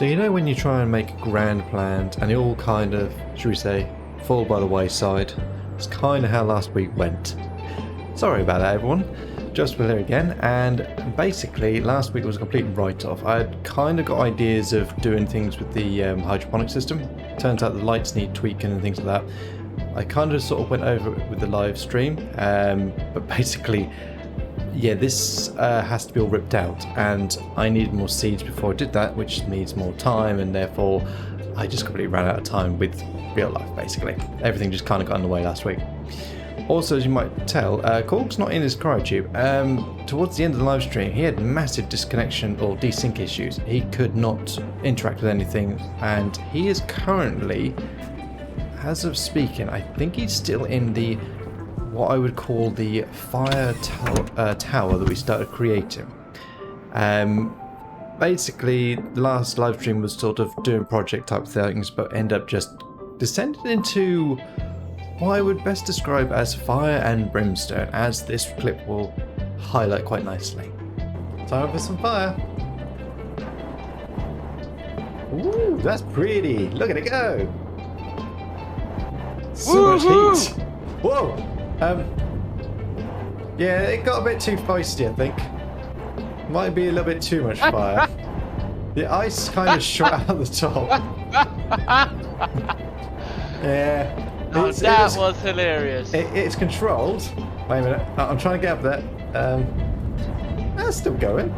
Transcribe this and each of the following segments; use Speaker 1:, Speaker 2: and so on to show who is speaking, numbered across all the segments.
Speaker 1: So you know when you try and make grand plans and they all kind of, should we say, fall by the wayside? It's kind of how last week went. Sorry about that, everyone. Just Will here again, and basically last week was a complete write-off. I had kind of got ideas of doing things with the hydroponic system. Turns out the lights need tweaking and things like that. I kind of sort of went over it with the live stream, but basically, yeah, this has to be all ripped out, and I needed more seeds before I did that, which needs more time, and therefore I just completely ran out of time with real life, basically. Everything just kind of got in the way last week. Also, as you might tell, Cork's not in his cryotube. Towards the end of the live stream, he had massive disconnection or desync issues. He could not interact with anything, and he is currently, as of speaking, I think he's still in the what I would call the fire tower that we started creating. Basically, the last live stream was sort of doing project type things, but end up just descended into what I would best describe as fire and brimstone, as this clip will highlight quite nicely. Time for some fire. Ooh, that's pretty. Look at it go. So much heat. Whoa. Yeah, it got a bit too feisty, I think. Might be a little bit too much fire. The ice kind of shot out the top. Yeah.
Speaker 2: That was hilarious.
Speaker 1: It's controlled. Wait a minute. I'm trying to get up there. That's still going.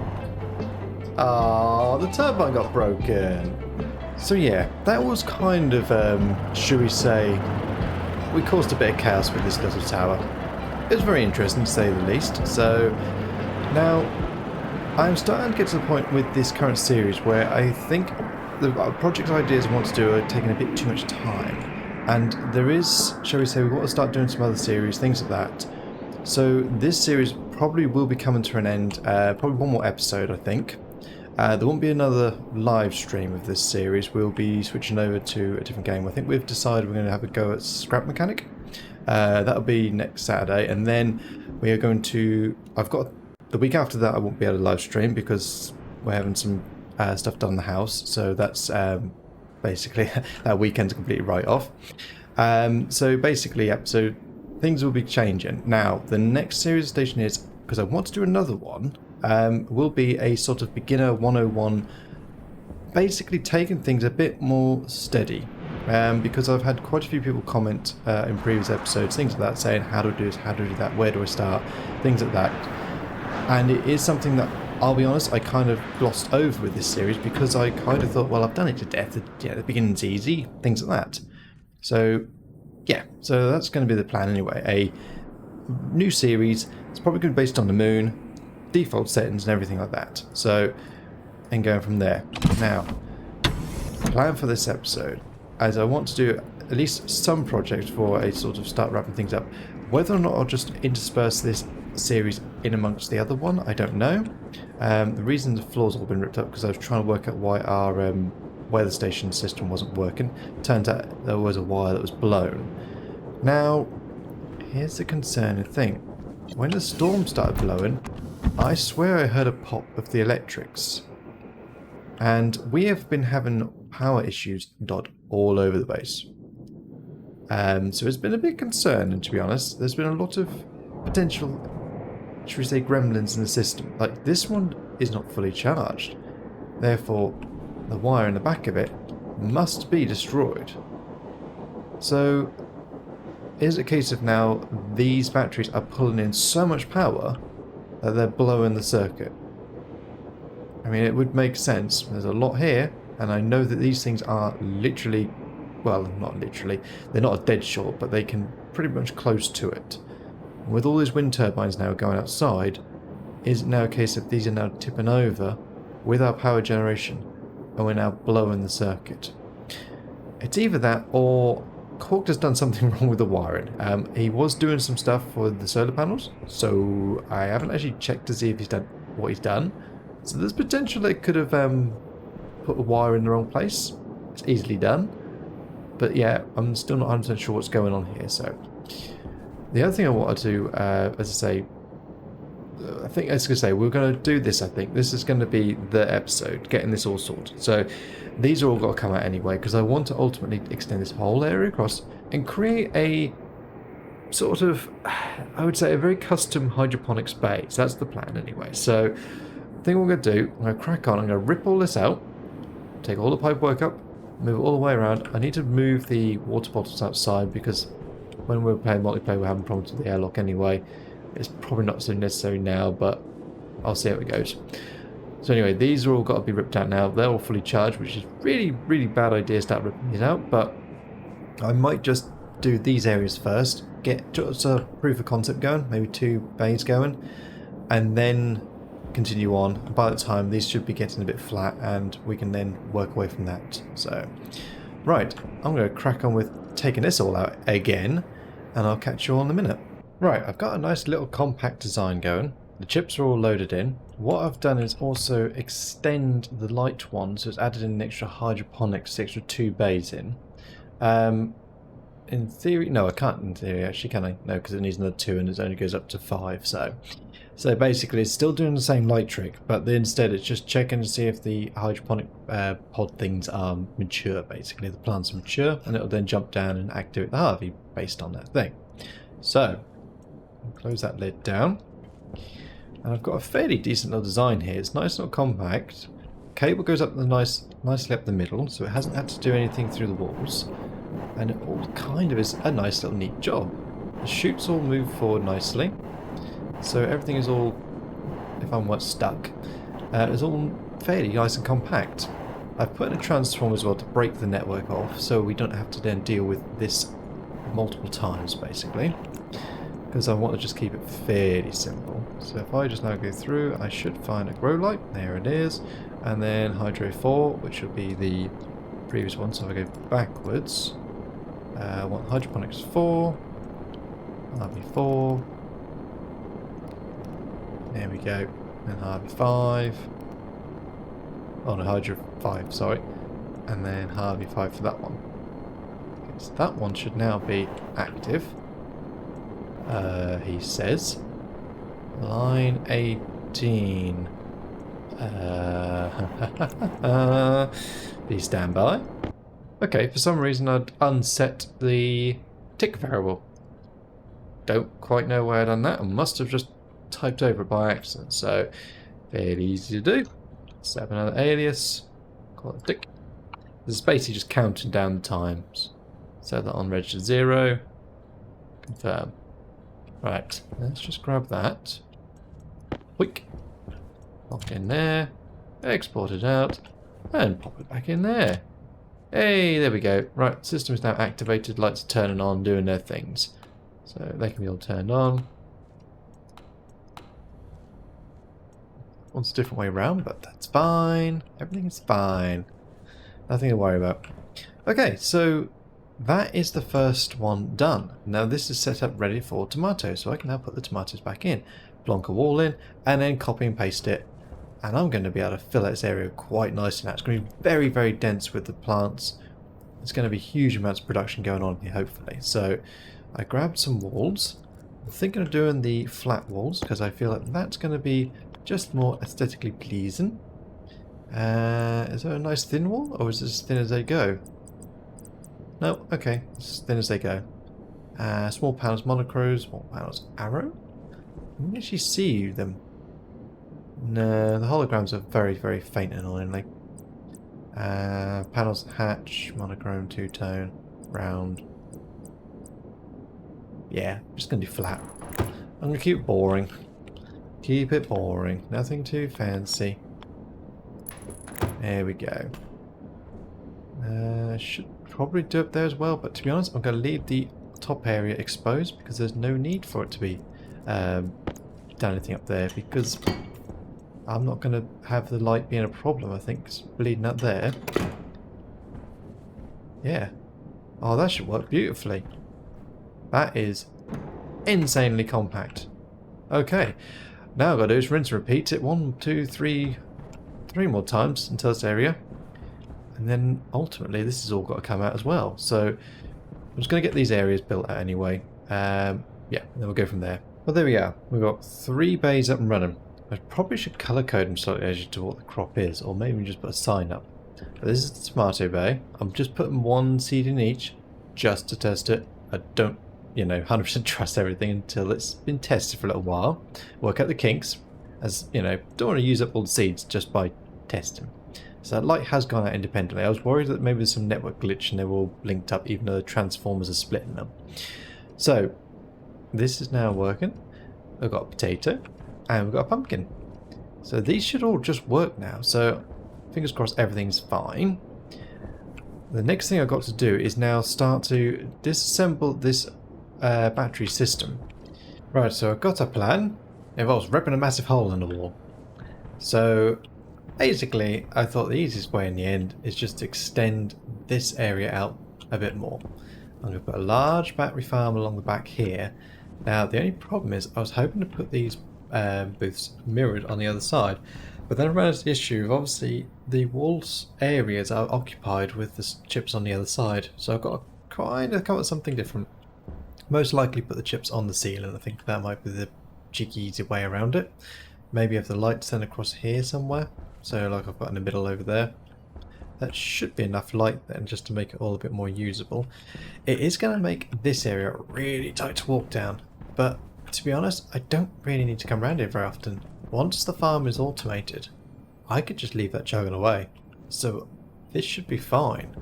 Speaker 1: Oh, the turbine got broken. So yeah, that was kind of, should we say, we caused a bit of chaos with this little tower. It was very interesting to say the least. So now I'm starting to get to the point with this current series where I think the project ideas I want to do are taking a bit too much time. And there is, shall we say, we want to start doing some other series, things like that. So this series probably will be coming to an end, probably one more episode, I think. There won't be another live stream of this series. We'll be switching over to a different game. I think we've decided we're going to have a go at Scrap Mechanic. That'll be next Saturday, and then we are going to, I've got, the week after that I won't be able to live stream because we're having some stuff done in the house, so that's basically that weekend's completely write off. So basically, yeah, so things will be changing. Now, the next series of Stationeers, because I want to do another one, will be a sort of beginner 101, basically taking things a bit more steady. Because I've had quite a few people comment in previous episodes, things like that, saying how do I do this, how do I do that, where do I start, things like that. And it is something that, I'll be honest, I kind of glossed over with this series because I kind of thought, well, I've done it to death. Yeah, the beginning's easy, things like that. So, yeah, so that's going to be the plan anyway. A new series. It's probably going to be based on the moon, default settings and everything like that. So, and going from there. Now, plan for this episode, as I want to do at least some project for a sort of start wrapping things up. Whether or not I'll just intersperse this series in amongst the other one, I don't know. The reason the floor's all been ripped up because I was trying to work out why our weather station system wasn't working. Turns out there was a wire that was blown. Now, here's the concerning thing. When the storm started blowing, I swear I heard a pop of the electrics. And we have been having power issues all over the base. So it's been a bit concerning, to be honest. There's been a lot of potential, should we say, gremlins in the system. Like, this one is not fully charged. Therefore, the wire in the back of it must be destroyed. So, is it a case of now these batteries are pulling in so much power that they're blowing the circuit? I mean, it would make sense. There's a lot here, and I know that these things are literally, well, not literally, they're not a dead short, but they can pretty much close to it. With all these wind turbines now going outside, is it now a case of these are now tipping over with our power generation, and we're now blowing the circuit? It's either that, or Cork has done something wrong with the wiring. He was doing some stuff for the solar panels, so I haven't actually checked to see if he's done what he's done. So there's potential they could have put the wire in the wrong place. It's easily done. But yeah, I'm still not 100% sure what's going on here. So the other thing I wanted to, as I say, I think, as I say, we're going to do this, I think. This is going to be the episode, getting this all sorted. So these are all got to come out anyway, because I want to ultimately extend this whole area across and create a sort of, I would say, a very custom hydroponics base. That's the plan anyway. So I think what we're going to do, I'm going to crack on. I'm going to rip all this out, take all the pipework up, move it all the way around. I need to move the water bottles outside because when we're playing multiplayer, we're having problems with the airlock anyway. It's probably not so necessary now, but I'll see how it goes. So anyway, these are all got to be ripped out now. They're all fully charged, which is really, really bad idea to start ripping these out. But I might just do these areas first, get just a proof of concept going, maybe 2 bays going, and then continue on. By the time these should be getting a bit flat, and we can then work away from that. So, right, I'm going to crack on with taking this all out again, and I'll catch you all in a minute. Right, I've got a nice little compact design going. The chips are all loaded in. What I've done is also extend the light one, so it's added in an extra hydroponics, extra 2 bays in. In theory, no, I can't in theory actually, can I? No, because it needs another 2 and it only goes up to 5, so basically it's still doing the same light trick, but instead it's just checking to see if the hydroponic pod things are mature, basically. The plants are mature, and it'll then jump down and activate the Harvey based on that thing. So, close that lid down. And I've got a fairly decent little design here. It's nice and compact. Cable goes up nicely up the middle, so it hasn't had to do anything through the walls. And it all kind of is a nice little neat job. The chutes all move forward nicely. So everything is all, if I'm what's stuck, is all fairly nice and compact. I've put in a transform as well to break the network off, so we don't have to then deal with this multiple times, basically. Because I want to just keep it fairly simple. So if I just now go through, I should find a grow light. There it is. And then Hydro 4, which will be the previous one. So if I go backwards, I want Hydroponics 4, RB 4. There we go. And RB 5. Oh no, Hydro 5, sorry. And then Harvey 5 for that one. Okay, so that one should now be active. He says. Line 18. Please stand by. Okay, for some reason I'd unset the tick variable. Don't quite know why I'd done that. I must have just typed over it by accident. So, fairly easy to do. Set up another alias. Call it tick. This is basically just counting down the times. Set that on register 0. Confirm. Right, let's just grab that. Quick. Pop it in there. Export it out. And pop it back in there. Hey, there we go. Right, system is now activated. Lights are turning on, doing their things. So they can be all turned on. One's a different way around, but that's fine. Everything is fine. Nothing to worry about. Okay, so that is the first one done. Now this is set up ready for tomatoes, so I can now put the tomatoes back in, plonk a wall in, and then copy and paste it. And I'm going to be able to fill out this area quite nicely now. It's going to be very, very dense with the plants. There's going to be huge amounts of production going on here, hopefully. So I grabbed some walls. I'm thinking of doing the flat walls because I feel like that's going to be just more aesthetically pleasing. Is there a nice thin wall, or is this as thin as they go? No, okay, it's as thin as they go. Small panels, monochrome, small panels, arrow? I can actually see them. No, the holograms are very, very faint, annoyingly. Panels, hatch, monochrome, two-tone, round. Yeah, I'm just going to do flat. I'm going to keep it boring. Keep it boring. Nothing too fancy. There we go. Should probably do it there as well, but to be honest, I'm going to leave the top area exposed because there's no need for it to be done anything up there, because I'm not going to have the light being a problem. I think it's bleeding out there. Yeah. Oh, that should work beautifully. That is insanely compact. Okay. Now I've got to do is rinse and repeat it 1, 2, 3 more times until this area. And then ultimately this has all got to come out as well. So I'm just going to get these areas built out anyway. Yeah, then we'll go from there. Well, there we are. We've got 3 bays up and running. I probably should colour code them slightly as to what the crop is, or maybe just put a sign up. But this is the tomato bay. I'm just putting 1 seed in each, just to test it. I don't, 100% trust everything until it's been tested for a little while. Work out the kinks, as, don't want to use up all the seeds just by testing. So that light has gone out independently. I was worried that maybe there's some network glitch and they were all linked up even though the transformers are splitting them. So, this is now working. We've got a potato and we've got a pumpkin. So these should all just work now. So fingers crossed everything's fine. The next thing I've got to do is now start to disassemble this battery system. Right, so I've got a plan. It involves ripping a massive hole in the wall. So basically I thought the easiest way in the end is just to extend this area out a bit more. I'm going to put a large battery farm along the back here. Now the only problem is I was hoping to put these booths mirrored on the other side, but then I ran into the issue of obviously the walls areas are occupied with the chips on the other side, so I've got to kind of come up with something different. Most likely put the chips on the ceiling. I think that might be the cheeky easy way around it. Maybe have the light sent across here somewhere, so like I've got in the middle over there. That should be enough light then just to make it all a bit more usable. It is going to make this area really tight to walk down, but to be honest, I don't really need to come around here very often. Once the farm is automated, I could just leave that chugging away. So this should be fine.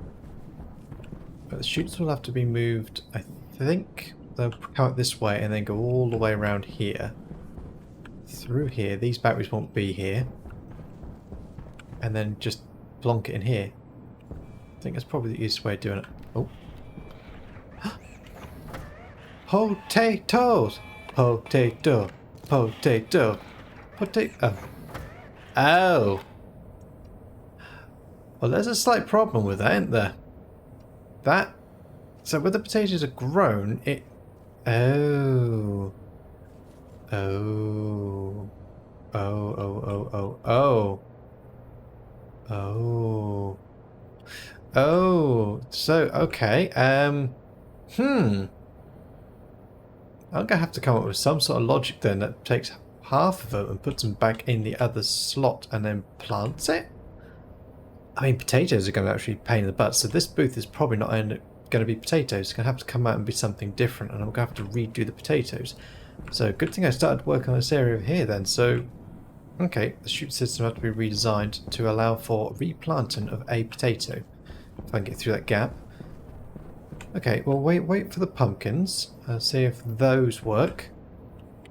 Speaker 1: But the chutes will have to be moved. I think they'll come out this way and then go all the way around here. Through here. These batteries won't be here. And then just plonk it in here. I think that's probably the easiest way of doing it. Oh. Potatoes! Potato! Potato! Potato! Oh! Well, there's a slight problem with that, isn't there? That... So when the potatoes are grown, it... Oh... Oh... Oh... Oh, so, okay, I'm gonna have to come up with some sort of logic then that takes half of them and puts them back in the other slot and then plants it? I mean, potatoes are going to actually be a pain in the butt, so this booth is probably not going to be potatoes. It's going to have to come out and be something different, and I'm going to have to redo the potatoes. So, good thing I started work on this area over here then, so... Okay, the chute system has to be redesigned to allow for replanting of a potato. If I can get through that gap. Okay, well wait for the pumpkins. See if those work.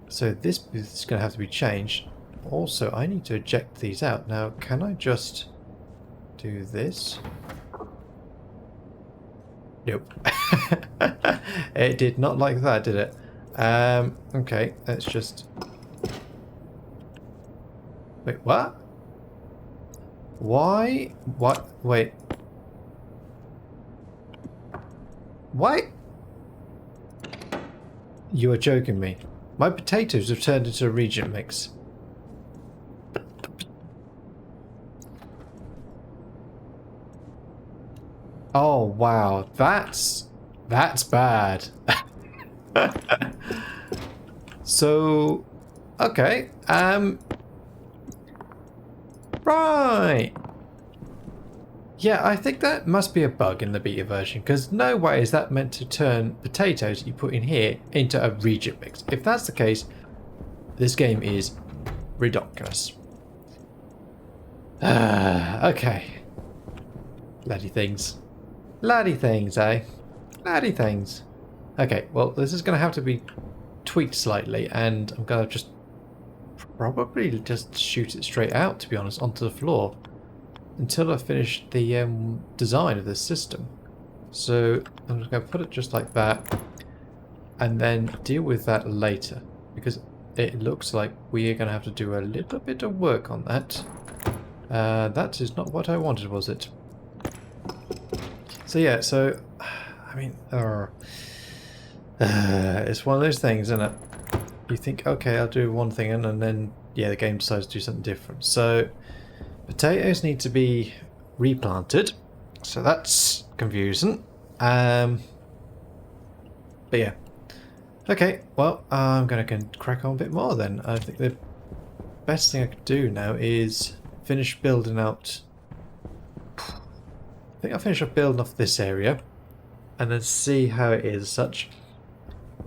Speaker 1: So this booth is going to have to be changed. Also, I need to eject these out. Now, can I just do this? Nope. It did not like that, did it? Okay, let's just... Wait, what? Why? What? Wait. What? You are joking me. My potatoes have turned into a Regent mix. Oh wow, that's bad. So, okay, right. Yeah, I think that must be a bug in the beta version, because no way is that meant to turn potatoes that you put in here into a Regent mix. If that's the case, this game is ridiculous. Okay. Laddie things. Laddie things, eh? Laddie things. Okay, well, this is going to have to be tweaked slightly, and I'm going to just probably just shoot it straight out, to be honest, onto the floor until I finish the design of this system. So I'm just going to put it just like that and then deal with that later, because it looks like we are going to have to do a little bit of work on that. That is not what I wanted, was it? So yeah, so I mean, it's one of those things, isn't it? You think, okay, I'll do one thing, and then yeah, the game decides to do something different. So potatoes need to be replanted, so that's confusing. But yeah, Okay, well, I'm going to crack on a bit more then. I think the best thing I could do now is finish building out... I think I'll finish up building off this area and then see how it is as such.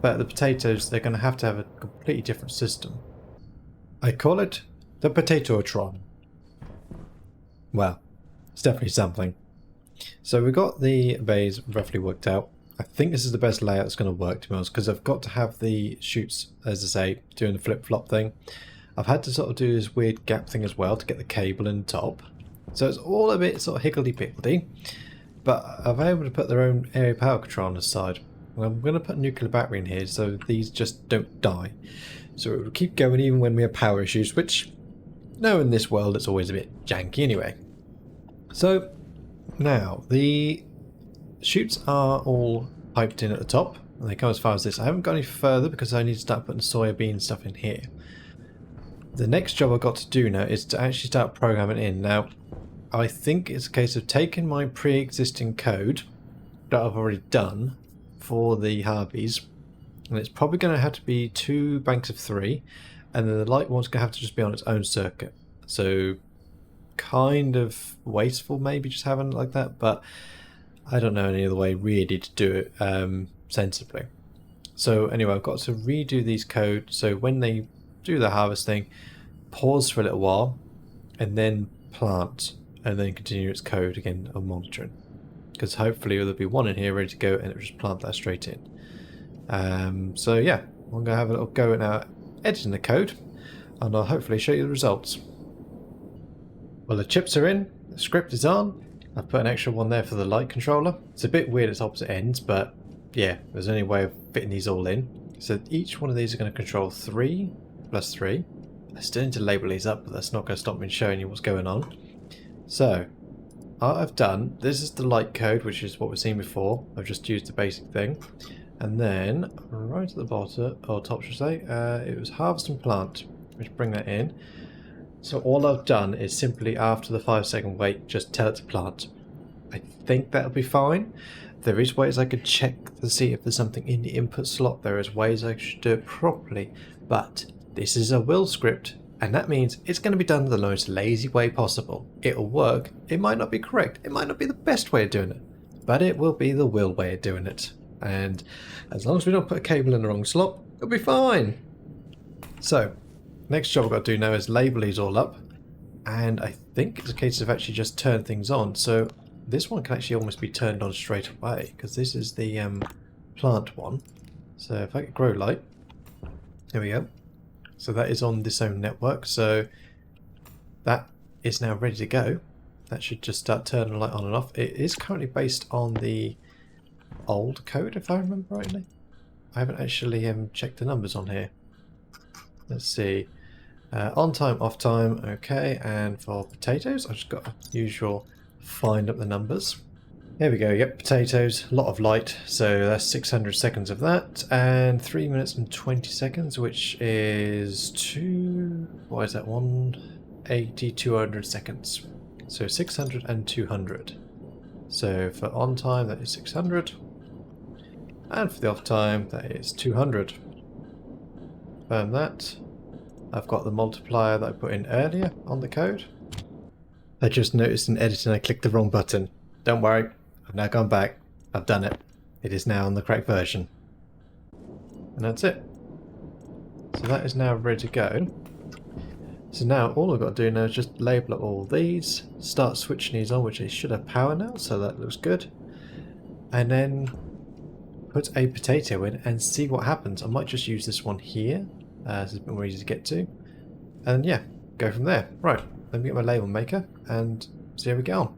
Speaker 1: But the potatoes, they're going to have a completely different system. I call it the PO-TA-TOE-TRON. Well, it's definitely something. So we've got the bays roughly worked out. I think this is the best layout that's going to work, to be honest, because I've got to have the chutes, as I say, doing the flip-flop thing. I've had to sort of do this weird gap thing as well to get the cable in the top. So it's all a bit sort of higgledy-piggledy, but I've been able to put their own area power control on the side. And I'm going to put a nuclear battery in here so these just don't die. So it will keep going even when we have power issues, which, no, in this world it's always a bit janky anyway. So now the chutes are all piped in at the top and they come as far as this. I haven't got any further because I need to start putting soybean stuff in here. The next job I've got to do now is to actually start programming in. Now I think it's a case of taking my pre-existing code that I've already done for the Harveys, and it's probably going to have to be 2 banks of 3, and then the light one's going to have to just be on its own circuit. So kind of wasteful maybe just having it like that, but I don't know any other way really to do it sensibly. So anyway, I've got to redo these codes so when they do the harvesting, pause for a little while and then plant and then continue its code again of monitoring, because hopefully there'll be one in here ready to go and it'll just plant that straight in. So yeah, I'm going to have a little go at now editing the code and I'll hopefully show you the results. Well, the chips are in, the script is on. I've put an extra one there for the light controller. It's a bit weird it's opposite ends, but yeah, there's only a way of fitting these all in. So each one of these are going to control 3 plus 3. I still need to label these up, but that's not going to stop me showing you what's going on. So what I've done, this is the light code, which is what we've seen before. I've just used the basic thing. And then right at the bottom, or top should I say, it was harvest and plant, which bring that in. So all I've done is simply after the 5-second wait, just tell it to plant. I think that'll be fine. There is ways I could check to see if there's something in the input slot. There is ways I should do it properly, but this is a will script, and that means it's going to be done the most lazy way possible. It'll work. It might not be correct. It might not be the best way of doing it, but it will be the will way of doing it. And as long as we don't put a cable in the wrong slot, it'll be fine. So next job I've got to do now is label these all up, and I think it's a case of actually just turn things on. So this one can actually almost be turned on straight away because this is the plant one. So if I get grow light, there we go. So that is on this own network, so that is now ready to go. That should just start turning the light on and off. It is currently based on the old code, if I remember rightly. I haven't actually checked the numbers on here. Let's see. On time, off time, okay. And for potatoes, I've just got to usual find up the numbers. There we go, yep, potatoes, a lot of light, so that's 600 seconds of that, and 3 minutes and 20 seconds, which is 180, 200 seconds. So 600 and 200. So for on time, that is 600, and for the off time, that is 200. Confirm that. I've got the multiplier that I put in earlier on the code. I just noticed in editing I clicked the wrong button. Don't worry, I've now gone back. I've done it. It is now on the correct version. And that's it. So that is now ready to go. So now all I've got to do now is just label up all these, start switching these on, which they should have power now, so that looks good. And then put a potato in and see what happens. I might just use this one here, so it's a bit more easy to get to. And yeah, go from there. Right, let me get my label maker and see how we get on.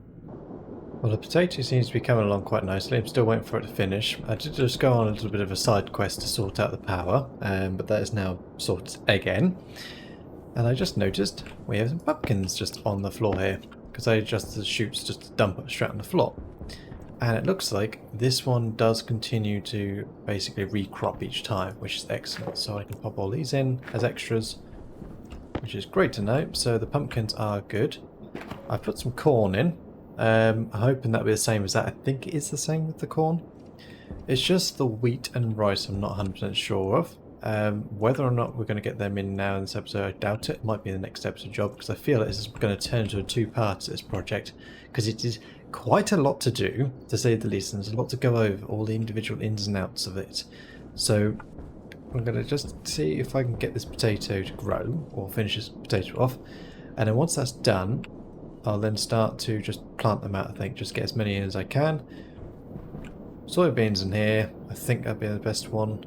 Speaker 1: Well, the potato seems to be coming along quite nicely. I'm still waiting for it to finish. I did just go on a little bit of a side quest to sort out the power, but that is now sorted again. And I just noticed we have some pumpkins just on the floor here, because I adjusted the chutes just to dump it straight on the floor. And it looks like this one does continue to basically recrop each time, which is excellent. So I can pop all these in as extras, which is great to know. So the pumpkins are good. I put some corn in. I'm hoping that'll be the same as that. I think it is the same with the corn. It's just the wheat and rice I'm not 100% sure of. Whether or not we're going to get them in now in this episode, I doubt it. It might be the next episode job, because I feel this is going to turn into a two-part this project, because it is quite a lot to do, to say the least, and there's a lot to go over, all the individual ins and outs of it. So I'm going to just see if I can get this potato to grow, or finish this potato off, and then once that's done, I'll then start to just plant them out, I think, just get as many in as I can. Soybeans in here, I think that'd be the best one.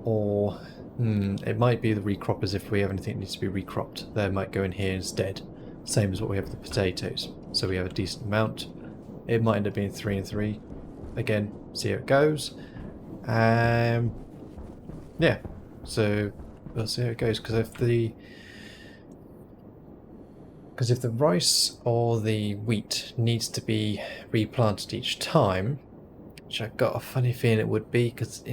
Speaker 1: Or, it might be the recroppers if we have anything that needs to be recropped. They might go in here instead. Same as what we have with the potatoes. So we have a decent amount. It might end up being 3 and 3. Again, see how it goes. Yeah, so we'll see how it goes. Because if the rice or the wheat needs to be replanted each time, which I've got a funny feeling it would be, because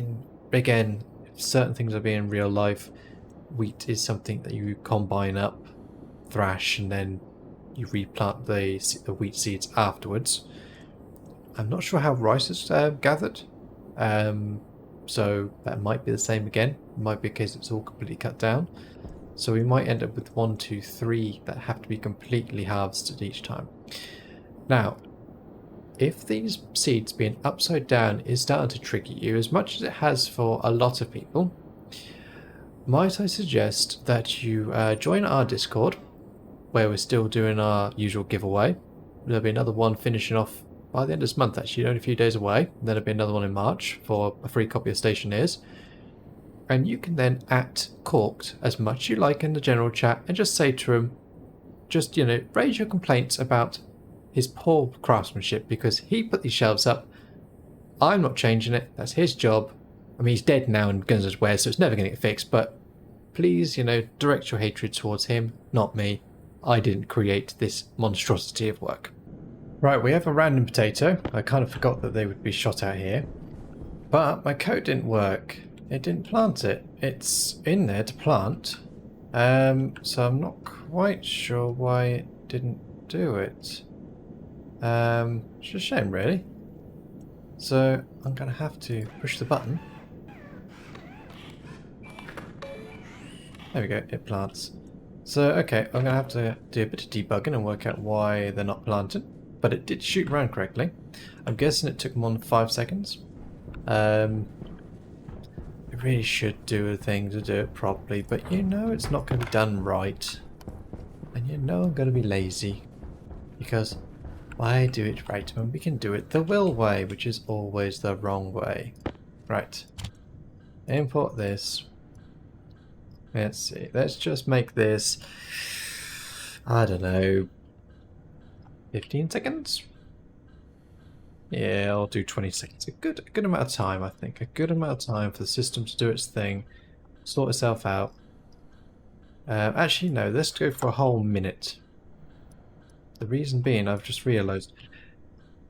Speaker 1: again, if certain things are being in real life, wheat is something that you combine up, thrash, and then you replant the wheat seeds afterwards. I'm not sure how rice is gathered, so that might be the same again. It might be a case it's all completely cut down. So we might end up with 1, 2, 3 that have to be completely harvested each time. Now, if these seeds being upside down is starting to trigger you as much as it has for a lot of people, might I suggest that you join our Discord, where we're still doing our usual giveaway. There'll be another one finishing off by the end of this month, actually, only a few days away. Then there'll be another one in March for a free copy of Stationeers. And you can then @Corked as much as you like in the general chat and just say to him, just, raise your complaints about his poor craftsmanship, because he put these shelves up. I'm not changing it. That's his job. I mean, he's dead now and guns as well, so it's never going to get fixed. But please, direct your hatred towards him, not me. I didn't create this monstrosity of work. Right, we have a random potato. I kind of forgot that they would be shot out here. But my code didn't work. It didn't plant it. It's in there to plant. So I'm not quite sure why it didn't do it. It's a shame, really. So I'm going to have to push the button. There we go, it plants. So, okay, I'm going to have to do a bit of debugging and work out why they're not planted. But it did shoot around correctly. I'm guessing it took more than 5 seconds. It really should do a thing to do it properly, but it's not going to be done right. And I'm going to be lazy. Because why do it right when we can do it the Will way, which is always the wrong way. Right. Import this. Let's see. Let's just make this, I don't know, 15 seconds? Yeah, I'll do 20 seconds. A good amount of time, I think. A good amount of time for the system to do its thing, sort itself out. Actually, no, let's go for a whole minute. The reason being, I've just realised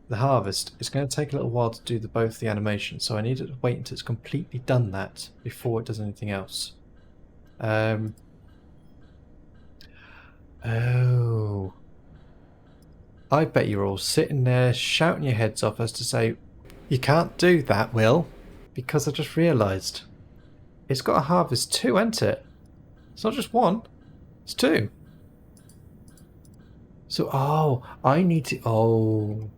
Speaker 1: the harvest is going to take a little while to do both the animations, so I need to wait until it's completely done that before it does anything else. Oh. I bet you're all sitting there shouting your heads off as to say, you can't do that, Will, because I just realised it's got to harvest 2, hasn't it? It's not just 1, it's 2. So, I need to,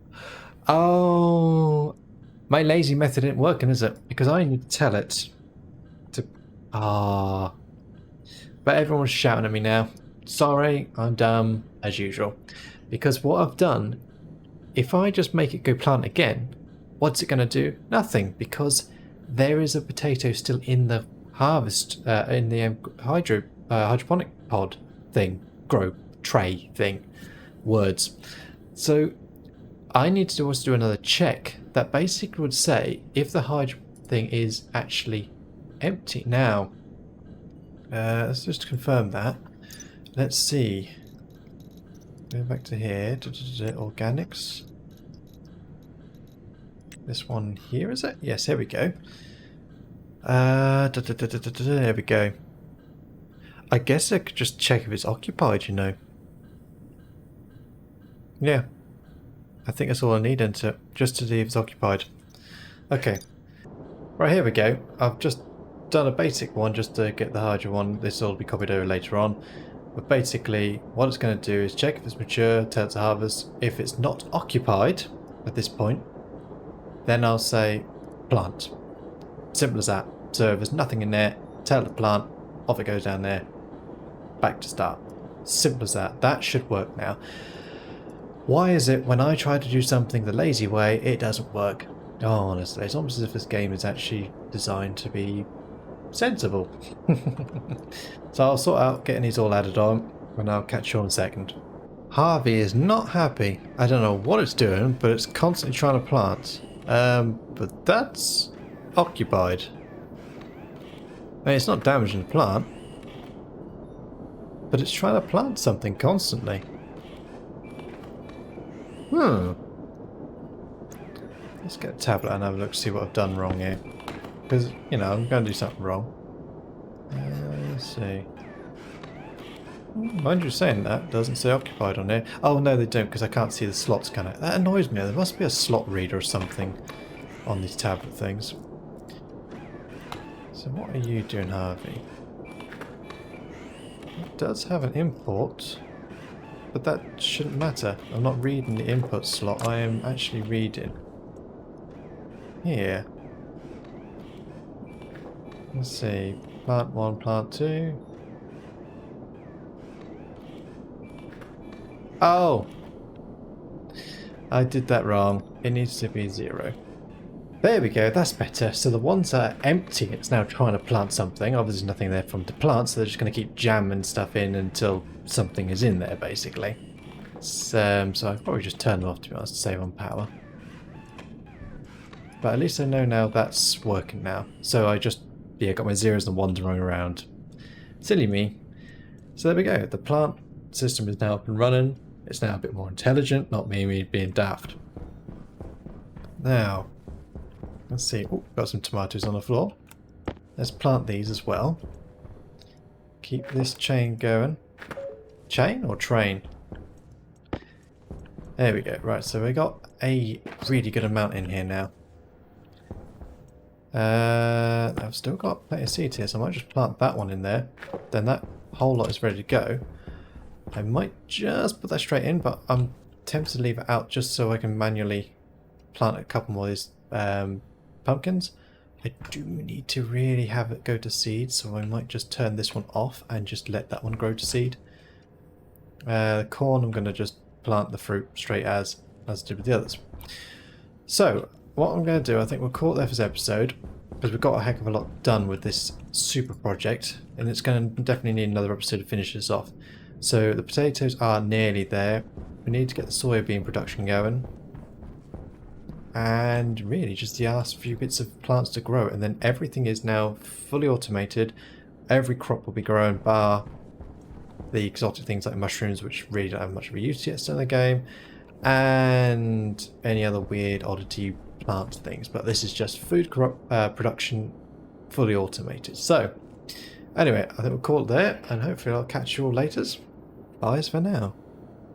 Speaker 1: my lazy method isn't working, is it? Because I need to tell it to, But everyone's shouting at me now. Sorry, I'm dumb, as usual. Because what I've done, if I just make it go plant again, what's it going to do? Nothing, because there is a potato still in the harvest, in the hydroponic pod thing, grow tray thing, words. So I need to also do another check that basically would say if the hydro thing is actually empty. Now, let's just confirm that. Let's see. Go back to here. Organics. This one here, is it? Yes, here we go. There we go. I guess I could just check if it's occupied, Yeah. I think that's all I need, isn't it? Just to see if it's occupied. Okay. Right, here we go. I've just done a basic one just to get the larger one. This will be copied over later on. But basically, what it's going to do is check if it's mature, tell it to harvest. If it's not occupied at this point, then I'll say plant. Simple as that. So if there's nothing in there, tell it to plant, off it goes down there, back to start. Simple as that. That should work now. Why is it when I try to do something the lazy way, it doesn't work? Oh, honestly, it's almost as if this game is actually designed to be sensible. So I'll sort out getting these all added on, and I'll catch you on a second. Harvey is not happy. I don't know what it's doing, but it's constantly trying to plant. But that's occupied. I mean, it's not damaging the plant, but it's trying to plant something constantly. Let's get a tablet and have a look, see what I've done wrong here. Because, you know, I'm going to do something wrong. Let's see. Mind you saying that, doesn't say occupied on here. Oh no, they don't, because I can't see the slots, can I? That annoys me. There must be a slot reader or something on these tablet things. So what are you doing, Harvey? It does have an import, but that shouldn't matter. I'm not reading the input slot, I am actually reading here. Let's see. Plant 1, plant 2. Oh! I did that wrong. It needs to be 0. There we go, that's better. So the ones that are empty, it's now trying to plant something. Obviously there's nothing there for them to plant, so they're just going to keep jamming stuff in until something is in there, basically. So I've probably just turned them off, to be honest, to save on power. But at least I know now that's working now. So I just, yeah, got my 0s and 1s running around. Silly me. So there we go, the plant system is now up and running. It's now a bit more intelligent, not me being daft. Now, let's see. Oh, got some tomatoes on the floor. Let's plant these as well. Keep this chain going. Chain or train? There we go. Right, so we got a really good amount in here now. I've still got plenty of seeds here, so I might just plant that one in there. Then that whole lot is ready to go. I might just put that straight in, but I'm tempted to leave it out just so I can manually plant a couple more of these pumpkins. I do need to really have it go to seed, so I might just turn this one off and just let that one grow to seed. The corn, I'm going to just plant the fruit straight as I did with the others. So, what I'm going to do, I think we'll call it there for this episode, because we've got a heck of a lot done with this super project, and it's going to definitely need another episode to finish this off. So the potatoes are nearly there. We need to get the soybean production going. And really just the last few bits of plants to grow, and then everything is now fully automated. Every crop will be grown bar the exotic things like mushrooms, which really don't have much of a use yet still in the game, and any other weird oddity plant things. But this is just food production fully automated. So anyway, I think we'll call it there, and hopefully I'll catch you all later. Bye for now.